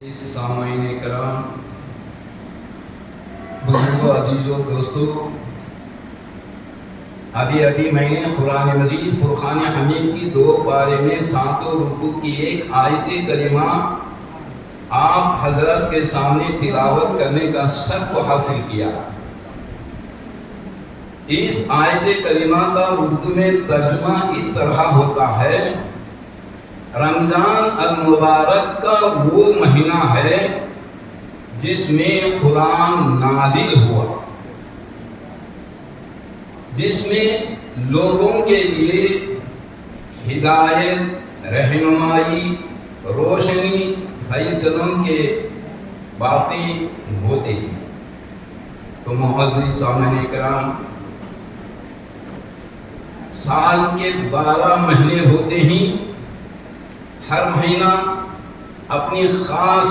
سامعین کرام، بزرگوں، عزیزوں، دوستوں، ابھی میں نے قرآن مجید فرقان حمید کی 2 پارے میں 7 رکوع کی ایک آیت کریمہ آپ حضرت کے سامنے تلاوت کرنے کا شرف حاصل کیا۔ اس آیت کریمہ کا اردو میں ترجمہ اس طرح ہوتا ہے: رمضان المبارک کا وہ مہینہ ہے جس میں قرآن نازل ہوا، جس میں لوگوں کے لیے ہدایت، رہنمائی، روشنی، فیصلوں کے باتیں ہوتے ہیں۔ تو معزز سامعین کرام، سال کے 12 مہینے ہوتے ہیں۔ ہر مہینہ اپنی خاص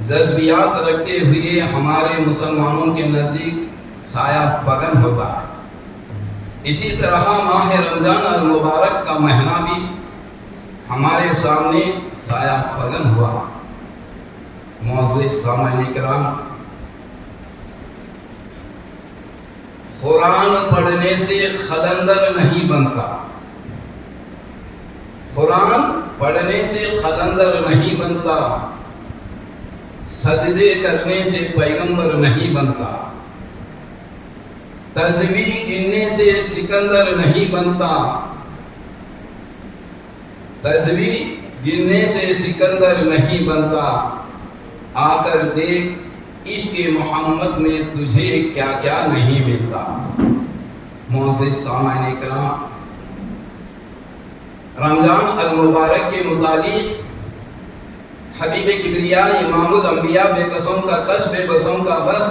جذبیات رکھتے ہوئے ہمارے مسلمانوں کے نزدیک سایہ فگن ہوتا ہے۔ اسی طرح ماہ رمضان المبارک کا مہینہ بھی ہمارے سامنے سایہ فگن ہوا۔ معزز سامعین کرام، قرآن پڑھنے سے قلندر نہیں بنتا، قرآن پڑھنے سے قلندر نہیں بنتا، سجدے کرنے سے پیغمبر نہیں بنتا، تسبیح گننے سے سکندر نہیں بنتا، تسبیح گننے سے سکندر نہیں بنتا۔ آ کر دیکھ عشق محمد میں تجھے کیا کیا نہیں ملتا۔ معزز سامعین کرام، رمضان المبارک کے متعلق حبیب کبریا امام الانبیاء بے قصوں کا کش، بے بسوں کا بس،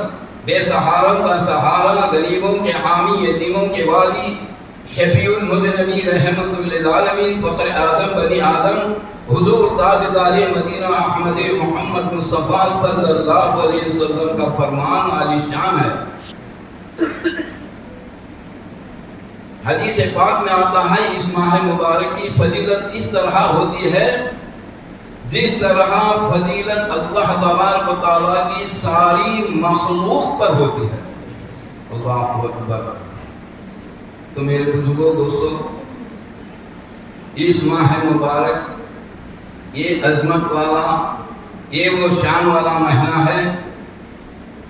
بے سہاروں کا سہارا، غریبوں کے حامی، یتیموں کے والی، شفیع المذنبی رحمت للعالمین، فخر آدم بنی آدم، حضور تاجدار مدینہ احمد محمد مصطفیٰ صلی اللہ علیہ وسلم کا فرمان عالی شان ہے۔ حدیث پاک میں آتا ہے اس ماہ مبارک کی فضیلت اس طرح ہوتی ہے جس طرح فضیلت اللہ تبارک و تعالیٰ کی ساری مخلوق پر ہوتی ہے۔ اللہ اکبر۔ تو میرے بزرگوں، دوستوں، اس ماہ مبارک یہ عظمت والا، یہ وہ شان والا مہینہ ہے۔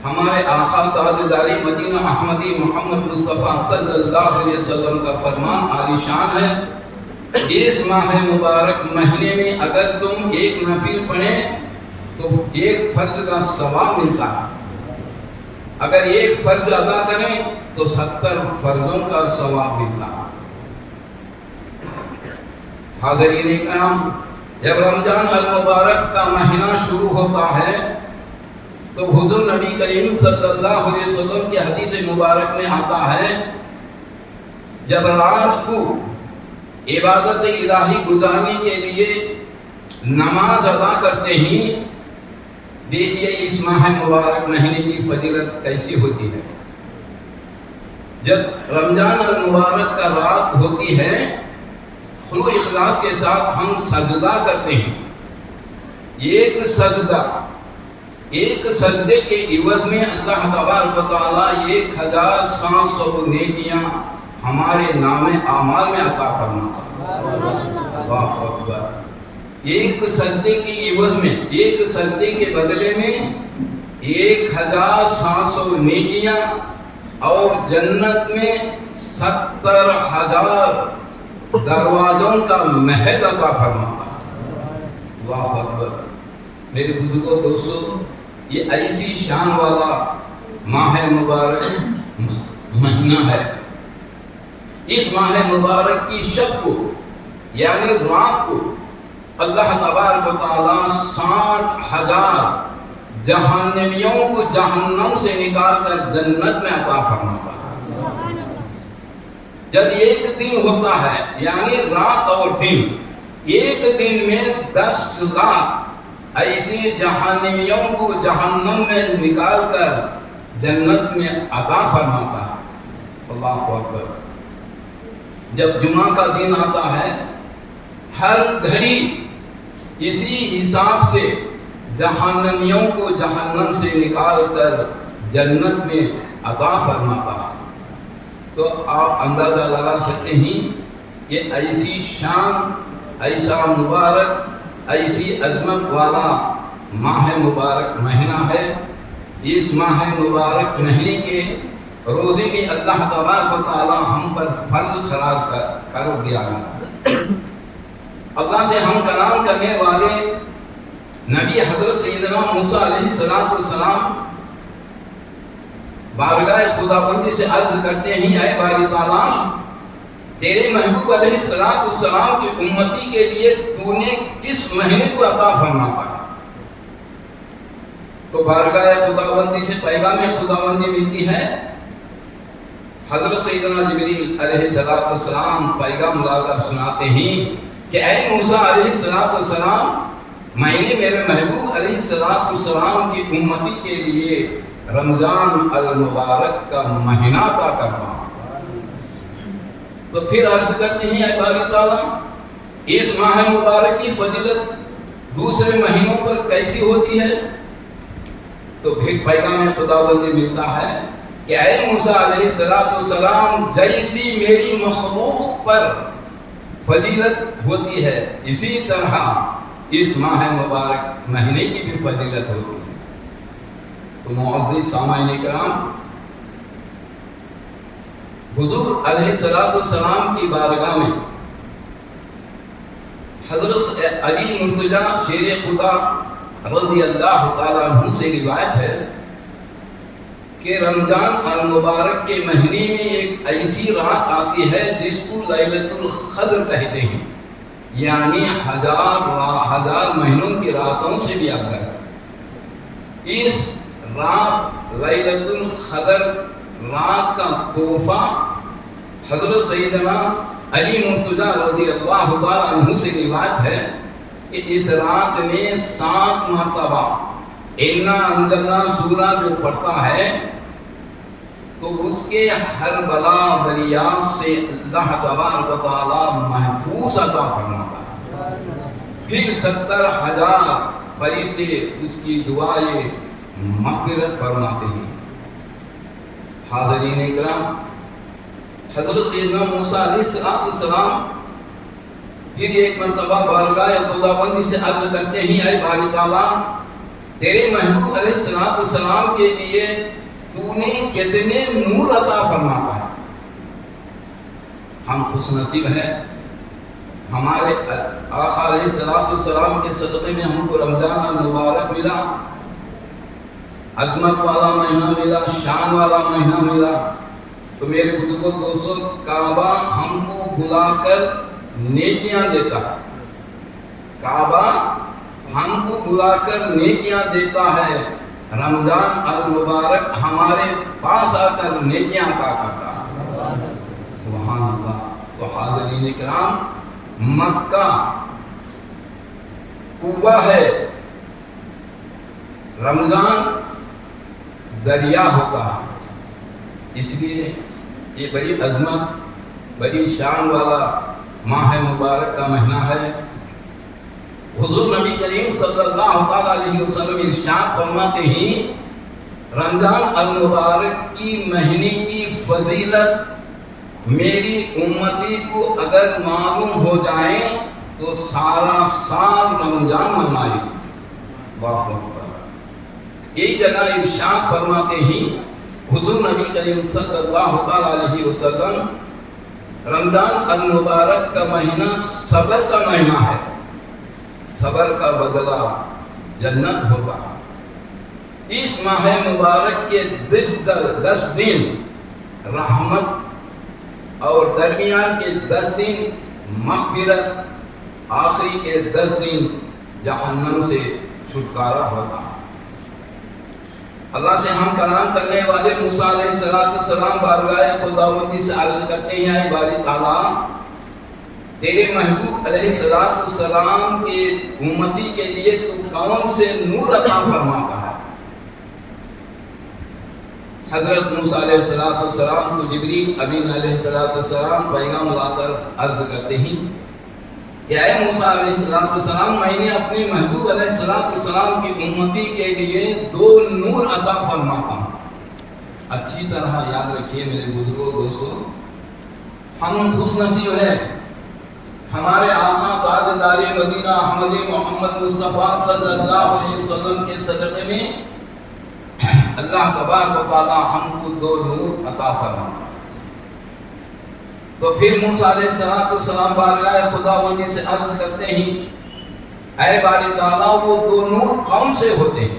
ہمارے آقا تاجدار مدینہ احمدی محمد مصطفیٰ صلی اللہ علیہ وسلم کا فرمان عالی شان ہے۔ اس ماہ مبارک مہینے میں اگر تم ایک نفل پڑھیں تو ایک فرض کا ثواب ملتا ہے، اگر ایک فرض ادا کریں تو 70 فرضوں کا ثواب ملتا ہے۔ حاضرین اکرام، جب رمضان المبارک کا مہینہ شروع ہوتا ہے تو حضور نبی کریم صلی اللہ علیہ وسلم کی حدیث مبارک میں آتا ہے، جب رات کو عبادت الہی گزارنے کے لیے نماز ادا کرتے ہیں، دیکھیے اس ماہ مبارک مہینے کی فضیلت کیسی ہوتی ہے۔ جب رمضان المبارک کا رات ہوتی ہے، خلوص اخلاص کے ساتھ ہم سجدہ کرتے ہیں۔ ایک سجدے کے عوض میں اللہ تبارک و تعالیٰ 1700 نیکیاں ہمارے نام اعمال میں عطا فرماتا ہے۔ اللہ اکبر۔ ایک سجدے کے عوض میں، ایک سجدے کے بدلے میں 1700 نیکیاں، اور جنت میں 70,000 دروازوں کا محل عطا فرماتا ہے۔ اللہ اکبر۔ میرے بزرگوں، دوستوں، یہ ایسی شان والا ماہ مبارک مہینہ ہے۔ اس ماہ مبارک کی شب کو، یعنی رات کو، اللہ تبارک و تعالیٰ 60,000 جہنمیوں کو جہنم سے نکال کر جنت میں عطا فرماتا ہے۔ جب ایک دن ہوتا ہے، یعنی رات اور دن، ایک دن میں 10 لاکھ ایسی جہنمیوں کو جہنم میں نکال کر جنت میں عطا فرماتا ہے۔ اللہ اکبر۔ جب جمعہ کا دن آتا ہے، ہر گھڑی اسی حساب سے جہنمیوں کو جہنم سے نکال کر جنت میں عطا فرماتا ہے۔ تو آپ اندازہ لگا سکتے ہیں کہ ایسی شان، ایسا مبارک، ایسی عظمت والا ماہ مبارک مہینہ ہے۔ اس ماہ مبارک مہینے کے روزے بھی اللہ تبارک و تعالی ہم پر فرض قرار کر دیا ہے۔ اللہ سے ہم کلام کرنے والے نبی حضرت سیدنا موسیٰ علیہ السلام بارگاہ خداوندی سے عرض کرتے ہیں، اے باری تعالیٰ، تیرے محبوب علیہ السلام کی امتی کے لیے تو نے کس مہینے کو عطا فرمایا؟ تو بارگاہ خداوندی سے پیغام خداوندی ملتی ہے۔ حضرت سیدنا جبریل علیہ السلام پیغام لا کر سناتے ہیں کہ اے موسیٰ علیہ السلام، میں نے میرے محبوب علیہ السلام کی امتی کے لیے رمضان المبارک کا مہینہ عطا کرتا ہوں۔ تو پھر عرض کرتے ہیں، اے باری تعالیٰ، اس ماہ مبارک کی فضیلت دوسرے مہینوں پر کیسی ہوتی ہے؟ تو پھر پیغام خداوندی ملتا ہے کہ اے موسیٰ علیہ السلام، جیسی میری مخلوق پر فضیلت ہوتی ہے، اسی طرح اس ماہ مبارک مہینے کی بھی فضیلت ہوتی ہے۔ تو معزز سامعین کرام، حضور علیہ السلام کی بارگاہ میں حضرت علی مرتضیٰ شیر خدا رضی اللہ تعالیٰ عنہ سے روایت ہے کہ رمضان المبارک کے مہینے میں ایک ایسی رات آتی ہے جس کو لیلۃ القدر کہتے ہیں، یعنی ہزار مہینوں کی راتوں سے بھی افضل۔ اس رات لیلۃ القدر رات کا تحفہ حضرت سیدنا علی مرتضیٰ رضی اللہ تعالیٰ عنہ سے روایت ہے کہ اس رات میں 7 مرتبہ اِنَّا أَنزَلْنَا سورہ جو پڑھتا ہے تو اس کے ہر بلا بلیات سے اللہ تبارک و تعالی محفوظ عطا فرماتا ہے۔ پھر 70,000 فرشتے اس کی دعائیں مغفرت فرماتے ہیں۔ حاضرین کرام، حضرت سیدنا موسیٰ علیہ السلام پھر ایک مرتبہ بارگاہ خداوندی سے عرض کرتے ہیں، اے باری تعالیٰ، تیرے محبوب علیہ السلام کے لیے تو نے کتنے نور عطا فرمایا ہے۔ ہم خوش نصیب ہیں، ہمارے آقا علیہ السلام کے صدقے میں ہم کو رمضان المبارک ملا، عظمت والا مہینہ ملا، شان والا مہینہ ملا۔ تو میرے بزرگوں دوستوں، کعبہ ہم کو بلا کر نیکیاں دیتا ہے، کعبہ ہم کو بلا کر نیکیاں دیتا ہے، رمضان المبارک ہمارے پاس آ کر نیکیاں عطا کرتا ہے۔ سبحان اللہ۔ تو حاضرین کرام، مکہ کنواں ہے، رمضان دریا ہوتا ہے، اس لیے یہ بڑی عظمت، بڑی شان والا ماہ مبارک کا مہینہ ہے۔ حضور نبی کریم صلی اللہ تعالیٰ علیہ وسلم ارشاد فرماتے ہیں، رمضان المبارک کی مہینے کی فضیلت میری امتی کو اگر معلوم ہو جائے تو سارا سال رمضان منائے۔ واہ اکبر۔ ایک جگہ ارشاد فرماتے ہیں حضور نبی کریم صلی اللہ تعالیٰ علیہ وسلم، رمضان المبارک کا مہینہ صبر کا مہینہ ہے، صبر کا بدلہ جنت ہوگا۔ اس ماہ مبارک کے 10 دن رحمت اور درمیان کے 10 دن مغفرت، آخری کے 10 دن جہنم سے چھٹکارا ہوتا ہے۔ اللہ سے ہم کلام کرنے والے موسیٰ علیہ السلام بارگاہ خداوندی سے عرض کرتے ہیں، اے باری تعالیٰ، تیرے محبوب علیہ السلام کے امتی کے لیے تو کون سے نور عطا فرماتا ہے؟ حضرت موسیٰ علیہ السلام کو جبریل امین علیہ السلام پیغام لا کر عرض کرتے ہیں کہ اے موسیٰ علیہ السلام، میں نے اپنے محبوب علیہ السلام کی امتی کے لیے 2 نور عطا فرماتا ہوں۔ اچھی طرح یاد رکھیے میرے بزرگوں، دوستو، ہم خوش نصیب ہیں، ہمارے آقا تاجدار مدینہ احمد محمد مصطفیٰ صلی اللہ علیہ وسلم کے صدقے میں اللہ تبارک و تعالی ہم کو 2 نور عطا فرماتا ہے۔ تو پھر موسیٰ علیہ السلام بارگاہ خداوندی سے عرض کرتے ہیں، اے باری تعالیٰ وہ 2 نور کون سے ہوتے ہیں؟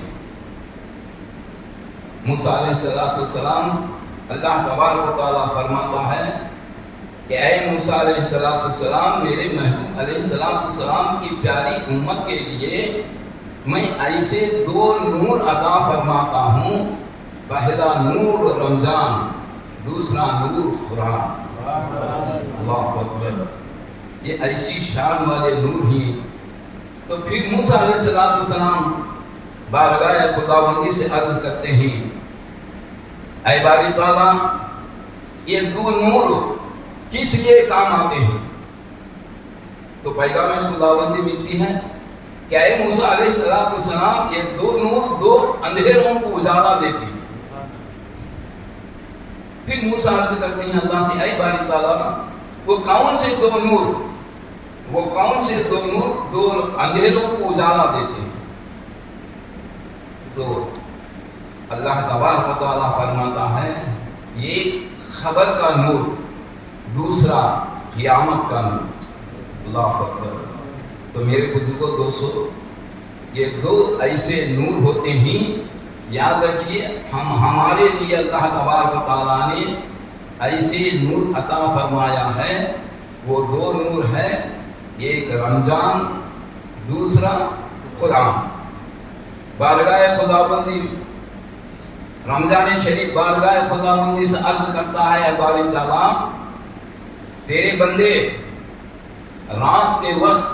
موسیٰ علیہ السلام اللہ تبارک و تعالیٰ فرماتا ہے کہ اے موسیٰ علیہ السلام، میرے محبوب علیہ السلام کی پیاری امت کے لیے میں ایسے 2 نور عطا فرماتا ہوں، پہلا نور رمضان، دوسرا نور قرآن۔ اللہ اکبر، یہ ایسی شان والے نور ہیں۔ تو پھر موسیٰ علیہ السلام بارگاہ خداوندی سے عرض کرتے ہیں، اے باری تعالیٰ یہ 2 نور کس لیے کام آتے ہیں؟ تو پیغام خداوندی ملتی ہے کہ اے موسیٰ علیہ السلام یہ 2 نور 2 اندھیروں کو اجالا دیتی ہیں۔ پھر موسیٰ عرض کرتے ہیں اللہ سے، اے باری تعالیٰ وہ کون سے 2 نور، وہ کون سے 2 نور 2 اندھیروں کو اجالا دیتے ہیں؟ تو اللہ تبارک و تعالیٰ فرماتا ہے، یہ خبر کا نور، دوسرا قیامت کا نور۔ اللہ اکبر۔ تو میرے بزرگوں، دوستو، یہ 2 ایسے نور ہوتے ہیں، یاد رکھیے ہمارے لیے اللہ تبارک و تعالیٰ نے ایسے نور عطا فرمایا ہے۔ وہ 2 نور ہے، ایک رمضان، دوسرا قرآن۔ بارگاہ خداوندی رمضان شریف بارگاہ خداوندی سے عرض کرتا ہے، اے باری تعالیٰ تیرے بندے رات کے وقت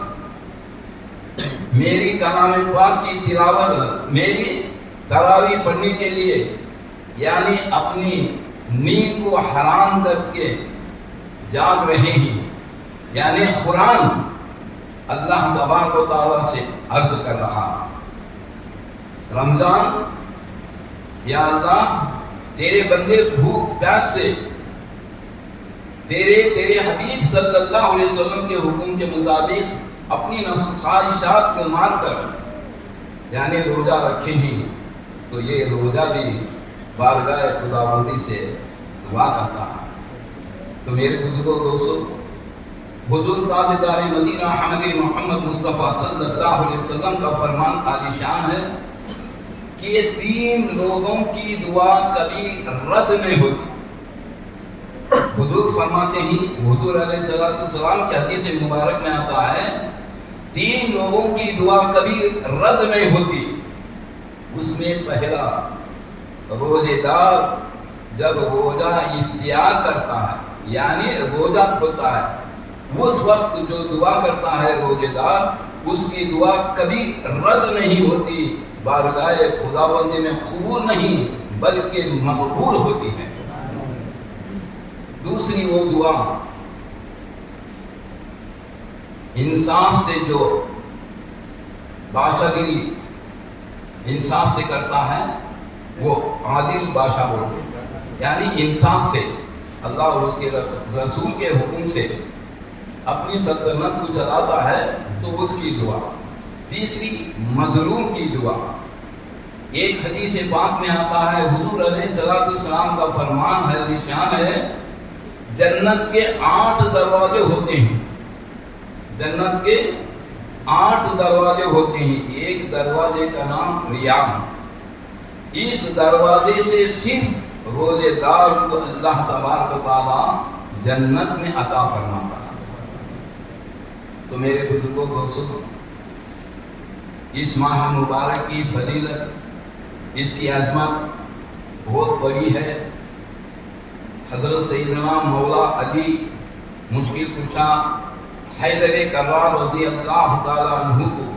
میری کلام پاک کی تلاوت، میری تراویح پڑھنے کے لیے، یعنی اپنی نیند کو حرام کر کے جاگ رہے ہیں، یعنی قرآن اللہ تبارک و تعالیٰ سے عرض کر رہا، رمضان یا اللہ تیرے بندے بھوک پیاس سے تیرے حبیب صلی اللہ علیہ وسلم کے حکم کے مطابق اپنی نفس خواہشات کو مار کر یعنی روزہ رکھے ہیں، تو یہ روزہ بھی بارگاہ خداوندی سے دعا کرتا ہے۔ تو میرے بزرگوں، دوستو، حضور تاجدار مدینہ احمد محمد مصطفیٰ صلی اللہ علیہ وسلم کا فرمان عالی شان ہے کہ یہ 3 لوگوں کی دعا کبھی رد نہیں ہوتی۔ حضور فرماتے ہیں، حضور علیہ السلام کی حدیث مبارک میں آتا ہے، 3 لوگوں کی دعا کبھی رد نہیں ہوتی۔ اس میں پہلا روزے دار جب روزہ اختیار کرتا ہے، یعنی روزہ کھولتا ہے، اس وقت جو دعا کرتا ہے روزے دار، اس کی دعا کبھی رد نہیں ہوتی، بارگاہ خداوندی میں قبول نہیں بلکہ مقبول ہوتی ہے۔ دوسری وہ دعا انصاف سے جو بادشاہ گیری انصاف سے کرتا ہے، وہ عادل بادشاہ بولتے ہیں، یعنی انصاف سے اللہ اور اس کے رسول کے حکم سے اپنی سلطنت کو چلاتا ہے، تو اس کی دعا۔ تیسری مظلوم کی دعا۔ ایک حدیث پاک میں آتا ہے، حضور علیہ السلام کا فرمان ہے، نشان ہے، جنت کے 8 دروازے ہوتے ہیں، جنت کے 8 دروازے ہوتے ہیں۔ ایک دروازے کا نام ریان، اس دروازے سے صرف روزے دار کو اللہ تبارک و تعالی جنت میں عطا فرماتا ہے۔ تو میرے بزرگوں، دوستو، اس ماہ مبارک کی فضیلت، اس کی عظمت بہت بڑی ہے۔ حضرت سیدنا مولا علی مشکل کشا حیدر کرار رضی اللہ تعالیٰ عنہ کو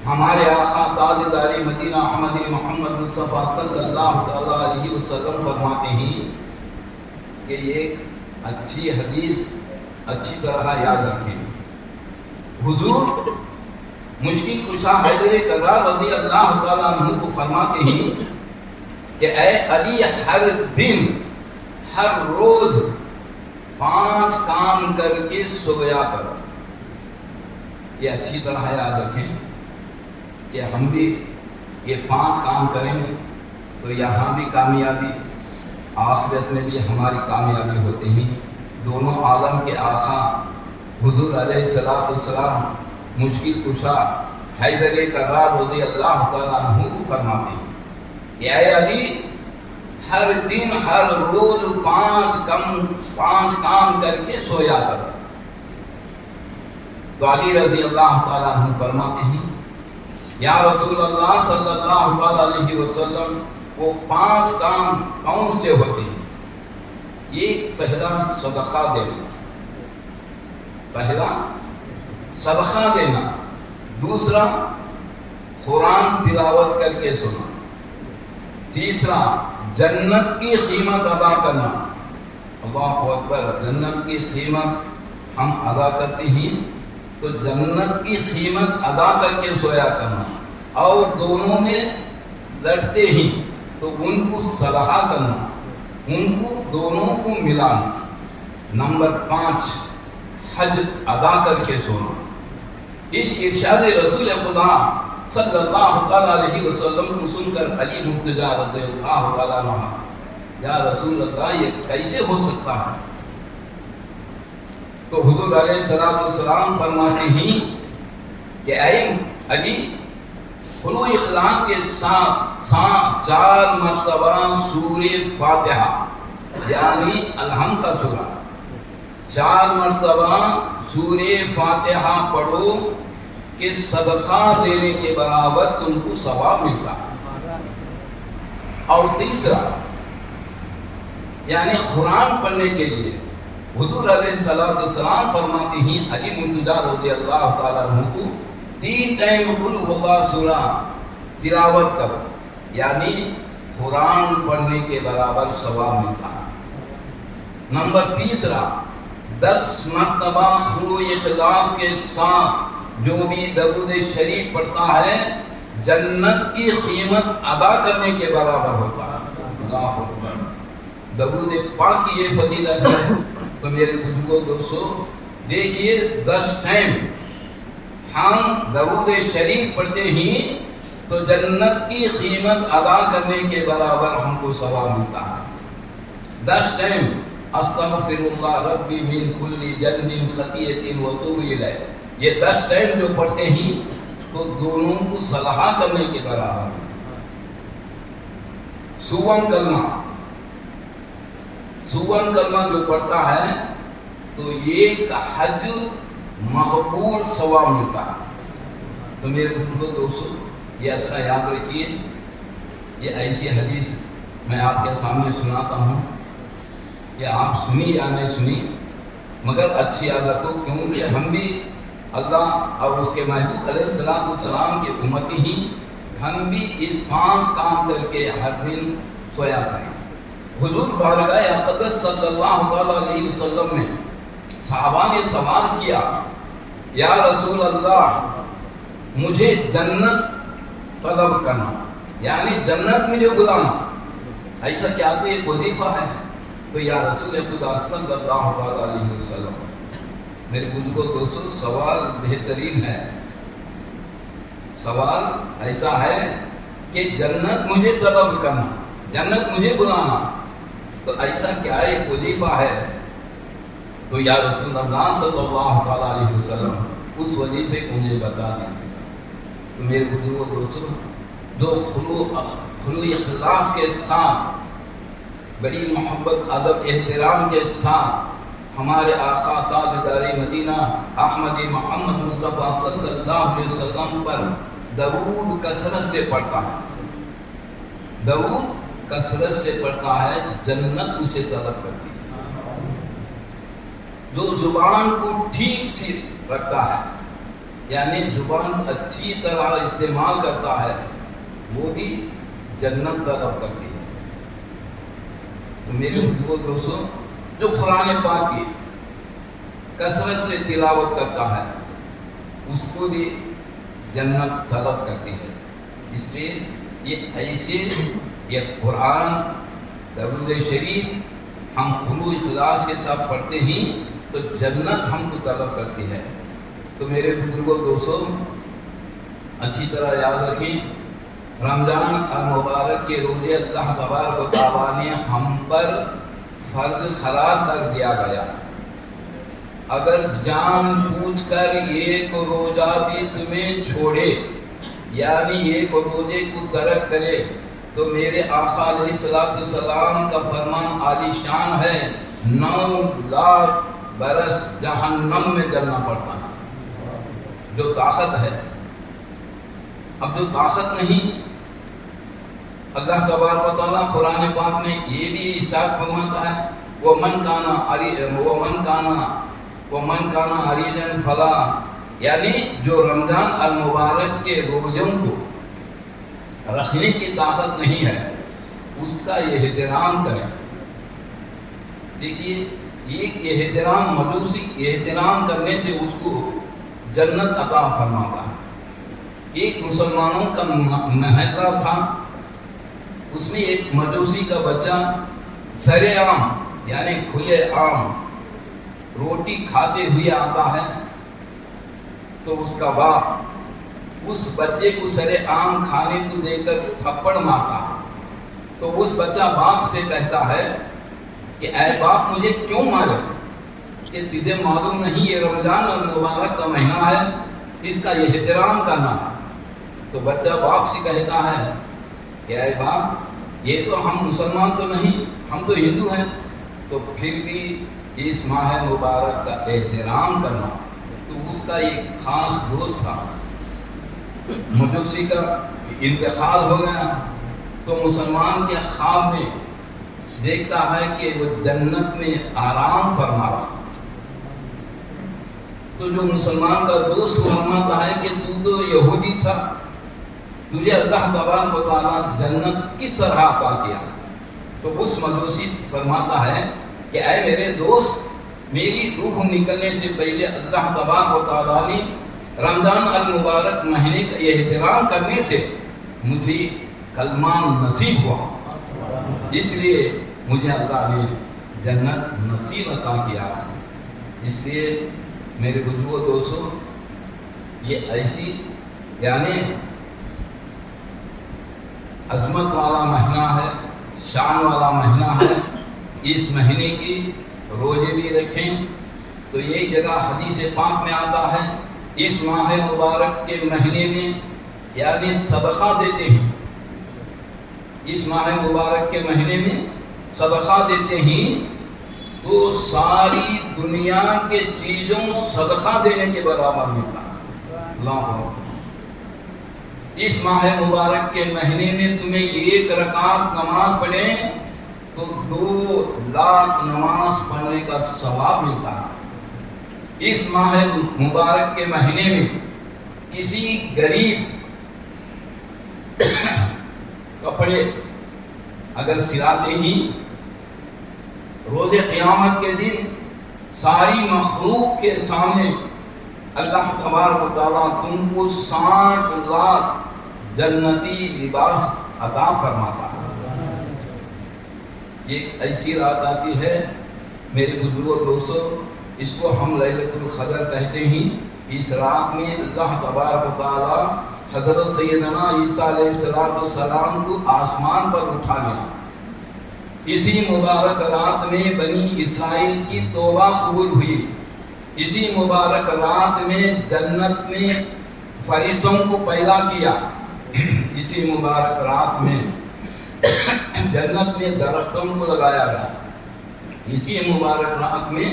ہمارے آقا تاجدار مدینہ احمد محمد مصطفیٰ صلی اللہ تعالیٰ علیہ وسلم فرماتے ہیں کہ ایک اچھی حدیث اچھی طرح یاد رکھیں۔ حضور مشکل کشا حیدر کرار رضی اللہ تعالیٰ عنہ کو فرماتے ہیں کہ اے علی ہر دن ہر روز 5 کام کر کے سویا کرو. یہ اچھی طرح یاد رکھیں کہ ہم بھی یہ 5 کام کریں تو یہاں بھی کامیابی، آخرت میں بھی ہماری کامیابی ہوتی ہیں. دونوں عالم کے آقا حضور علیہ السلام مشکل کشا حیدر کرار رضی اللہ تعالیٰ عنہ کو فرماتے ہیں کہ اے علی ہر دن ہر روز 5 کام کر کے سویا کرو. تو علی رضی اللہ تعالیٰ عنہ فرماتے ہیں یا رسول اللہ صلی اللہ علیہ وسلم وہ 5 کام کون سے ہوتے ہیں؟ یہ پہلا صدقہ دینا، دوسرا قرآن تلاوت کر کے سنا، تیسرا جنت کی قیمت ادا کرنا. اللہ اکبر. جنت کی قیمت ہم ادا کرتے ہیں تو جنت کی قیمت ادا کر کے سویا کرنا، اور دونوں میں لڑتے ہیں تو ان کو صلح کرنا، ان کو دونوں کو ملانا. نمبر 5 حج ادا کر کے سونا. اس ارشاد رسول خدا صلی اللہ علیہ وسلم کو سن کر علی مرتضیٰ رضی اللہ تعالیٰ عنہ یا رسول اللہ یہ کیسے ہو سکتا ہے؟ تو حضور علیہ السلام فرماتے ہیں کہ اے علی خلو اخلاص کے ساتھ 4 مرتبہ سورہ فاتحہ یعنی الحمد کا سورہ 4 مرتبہ سورہ فاتحہ پڑھو کہ صدقہ دینے کے برابر تم کو ثواب ملتا. اور تیسرا یعنی قرآن پڑھنے کے لیے حضور علیہ السلام فرماتے ہیں علی مرتضیٰ رضی اللہ تعالیٰ عنہ کو 3 ٹائم قل هو اللہ سورہ تلاوت کرو یعنی قرآن پڑھنے کے برابر ثواب ملتا. نمبر تیسرا 10 مرتبہ خلو اخلاص کے ساتھ جو بھی درود شریف پڑھتا ہے جنت کی قیمت ادا کرنے کے برابر ہوتا ہے. اللہ اکبر. درود پاک کی یہ فضیلت ہے. تو میرے بزرگوں دوستو دیکھیے 10 ٹائم ہم درود شریف پڑھتے ہیں تو جنت کی قیمت ادا کرنے کے برابر ہم کو ثواب ملتا ہے. 10 ٹائم استغفر اللہ ربی من کل ذنب خطیئۃ واتوب الیہ یہ 10 ٹائم جو پڑھتے ہیں تو دونوں کو صلح کرنے کے برابر. سوون کلمہ جو پڑھتا ہے تو یہ حج مقبول ثواب ملتا ہے. تو میرے بزرگوں دوستو یہ اچھا یاد رکھیے. یہ ایسی حدیث میں آپ کے سامنے سناتا ہوں، یہ آپ سنی یا نہیں سنی مگر اچھی یاد رکھو، کیونکہ ہم بھی اللہ اور اس کے محبوب علیہ السلام کے امتی ہی، ہم بھی اس 5 کام کر کے ہر دن سویا کریں. حضور بارگاہ اقدس صلی اللہ علیہ وسلم نے صحابہ نے سوال کیا یا رسول اللہ مجھے جنت طلب کرنا یعنی جنت مجھے بلانا، ایسا کیا تو ایک وظیفہ ہے؟ تو یا رسول خدا صلی اللہ علیہ وسلم. میرے بزرگوں دوستو سوال بہترین ہے. سوال ایسا ہے کہ جنت مجھے طلب کرنا، جنت مجھے بلانا، تو ایسا کیا ایک وظیفہ ہے؟ تو یا رسول اللہ صلی اللہ علیہ وسلم اس وظیفے کو مجھے بتا دیجیے. تو میرے بزرگوں دوستو جو خلو اخلاص کے ساتھ بڑی محبت ادب احترام کے ساتھ ہمارے آقا تاجدار مدینہ احمد محمد مصطفیٰ صلی اللہ علیہ وسلم پر درود کثرت سے پڑھتا ہے، درود کثرت سے پڑھتا ہے، جنت اسے طلب کرتی ہے. جو زبان کو ٹھیک سے رکھتا ہے یعنی زبان کو اچھی طرح استعمال کرتا ہے وہ بھی جنت طلب کرتی ہے. تو میرے دوستوں جو قرآن پاک کی کثرت سے تلاوت کرتا ہے اس کو بھی جنت طلب کرتی ہے. اس لیے یہ ایسے یہ قرآن درود شریف ہم خلوص اخلاص کے ساتھ پڑھتے ہی تو جنت ہم کو طلب کرتی ہے. تو میرے بزرگوں دوستوں اچھی طرح یاد رکھیں، رمضان المبارک کے روزے اللہ تبارک و تعالیٰ نے ہم پر فرض قرار کر دیا گیا. اگر جان بوجھ کر ایک روزہ بھی تمہیں چھوڑے، یعنی ایک روزے کو ترک کرے، تو میرے آقا علیہ السلام کا فرمان عالی شان ہے، 9 لاکھ برس جہنم میں جلنا پڑتا ہے. جو طاقت ہے. اب جو طاقت نہیں، اللہ تبارک و تعالیٰ قرآن پاک میں یہ بھی ارشاد فرماتا ہے، وَمَنْ كَانَ عَرِيضًا فَلَا، یعنی جو رمضان المبارک کے روزوں کو رکھنے کی طاقت نہیں ہے اس کا یہ احترام کریں. دیکھیے یہ احترام مجوسی احترام کرنے سے اس کو جنت عطا فرماتا ہے. ایک مسلمانوں کا محلہ تھا، اس میں ایک مجوسی کا بچہ سرے عام یعنی کھلے عام روٹی کھاتے ہوئے آتا ہے، تو اس کا باپ اس بچے کو سرے عام کھانے کو دے کر تھپڑ مارتا ہے. تو اس بچہ باپ سے کہتا ہے کہ اے باپ مجھے کیوں مارے، کہ تجھے معلوم نہیں یہ رمضان المبارک کا مہینہ ہے، اس کا یہ احترام کرنا. تو بچہ باپ سے کہتا ہے کہ اے باپ یہ تو ہم مسلمان تو نہیں، ہم تو ہندو ہیں، تو پھر بھی اس ماہ مبارک کا احترام کرنا. تو اس کا ایک خاص دوست تھا، مجوسی کا انتقال ہو گیا، تو مسلمان کے خواب میں دیکھتا ہے کہ وہ جنت میں آرام فرما رہا. تو جو مسلمان کا دوست فرماتا ہے کہ تو یہودی تھا، تجھے اللہ تبارک و تعالیٰ جنت کس طرح عطا کیا؟ تو اس مجوسی فرماتا ہے کہ اے میرے دوست، میری روح نکلنے سے پہلے اللہ تبارک و تعالیٰ نے رمضان المبارک مہینے کا احترام کرنے سے مجھے کلمہ نصیب ہوا، اس لیے مجھے اللہ نے جنت نصیب عطا کیا. اس لیے میرے بزرگوں دوستوں یہ ایسی یعنی عظمت والا مہینہ ہے، شان والا مہینہ ہے. اس مہینے کی روزے بھی رکھیں. تو یہ جگہ حدیث پاک میں آتا ہے اس ماہ مبارک کے مہینے میں یعنی صدقہ دیتے ہیں، اس ماہ مبارک کے مہینے میں صدقہ دیتے ہیں تو ساری دنیا کے چیزوں صدقہ دینے کے برابر ملتا ہے. اللہ اکبر. اس ماہ مبارک کے مہینے میں تمہیں 1 رکعت نماز پڑھیں تو 2 لاکھ نماز پڑھنے کا ثواب ملتا ہے. اس ماہ مبارک کے مہینے میں کسی غریب کپڑے اگر سلاتے ہی، روز قیامت کے دن ساری مخلوق کے سامنے اللہ تبارک و تعالیٰ تم کو 60 لاکھ جنتی لباس عطا فرماتا ہے. یہ ایسی رات آتی ہے میرے بزرگوں دوستوں، اس کو ہم لیلۃ القدر کہتے ہیں. اس رات میں اللہ تبارک و تعالیٰ حضرت سیدنا عیسیٰ علیہ السلام کو آسمان پر اٹھا لیا. اسی مبارک رات میں بنی اسرائیل کی توبہ قبول ہوئی. اسی مبارک رات میں جنت میں فرشتوں کو پیدا کیا. اسی مبارک رات میں جنت میں درختوں کو لگایا گیا. اسی مبارک رات میں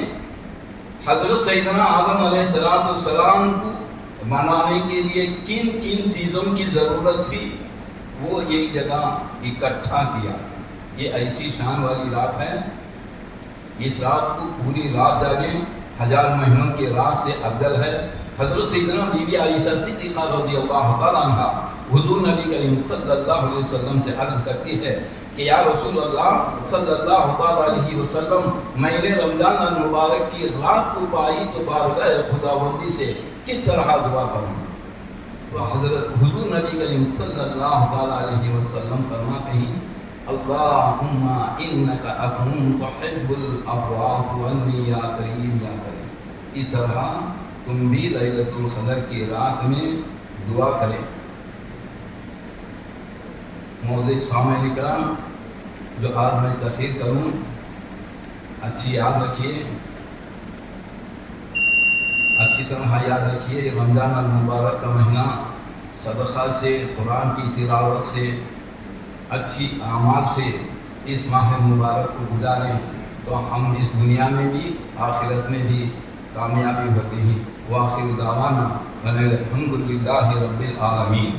حضرت سیدنا آدم علیہ السلام کو منانے کے لیے کن کن چیزوں کی ضرورت تھی وہ ایک جگہ اکٹھا کیا. یہ ایسی شان والی رات ہے. اس رات کو پوری رات جاگیں، 1000 مہینوں کی رات سے افضل ہے. حضرت سیدنا بی بی عائشہ صدیقہ رضی اللہ تعالیٰ عنہ حضور نبی کریم صلی اللہ علیہ وسلم سے عرض کرتی ہے کہ یا رسول اللہ صلی اللہ تعالیٰ علیہ وسلم، میں نے رمضان المبارک کی رات کو پائی تو بارگاہ خداوندی سے کس طرح دعا کروں؟ تو حضور نبی کریم صلی اللہ تعالیٰ علیہ وسلم فرماتے ہیں اللہم انک عفو تحب العفو فاعف عنی یا کریم یا کریم۔ اس طرح تم بھی لیلۃ القدر کی رات میں دعا کریں۔ معزز سامعین کرام، جو آج میں تقریر کروں اچھی یاد رکھیے، اچھی طرح یاد رکھیے، رمضان المبارک کا مہینہ صدقہ سے، قرآن کی تلاوت سے، اچھی اعمال سے اس ماہ مبارک کو گزاریں تو ہم اس دنیا میں بھی آخرت میں بھی کامیابی ہوتے ہیں۔ وآخر دعوانا ان الحمد للہ رب العالمین۔